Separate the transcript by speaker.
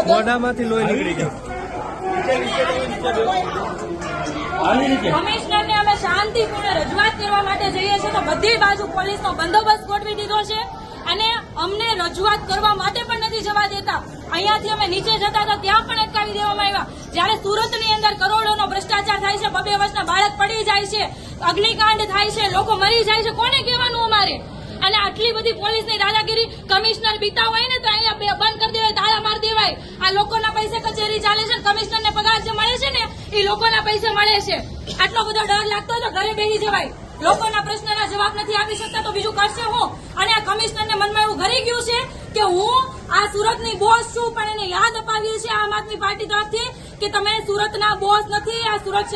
Speaker 1: મોઢામાંથી લોહી નીકળી ગયું.
Speaker 2: કમિશનરને અમે શાંતિપૂર્ણ રજૂઆત કરવા માટે જઈએ છીએ તો બધી બાજુ પોલીસનો બંદોબસ્ત ગોઠવી દીધો છે અને અમને રજૂઆત કરવા માટે પણ નથી જવા દેતા. અહીંયાથી અમે નીચે જતા હતા ત્યાં પણ અટકાવી દેવામાં આવ્યા. જયારે સુરતની અંદર કરોડોનો ભ્રષ્ટાચાર થાય છે, 2 વર્ષના બાળક પડી જાય છે, અગ્નિકાંડ થાય છે, લોકો મરી જાય છે, કોને કહેવાનું અમારે? અને આટલી બધી પોલીસની દાદાગીરી કમિશનર બીતા હોય ને તો અહીંયા બંધ કરી દેવાય, તાળા મારી દેવાય. આ લોકોના પૈસે કચેરી ચાલે છે, કમિશનરને પગાર જે મળે છે ને એ લોકોના પૈસે મળે છે. આટલો બધો ડર લાગતો હોય તો ઘરે બેસી જવાય. લોકોના પ્રશ્નના જવાબ નથી આપી શકતા તો બીજું કરશે હું? અને આ કમિશનરને મનમાં એવું ઘરી ગયું છે કે હું આ સુરતની બોસ છું, પણ એને યાદ અપાવીએ છીએ આમ આદમી પાર્ટી તરફથી કે તમે સુરતના બોસ નથી, આ સુરત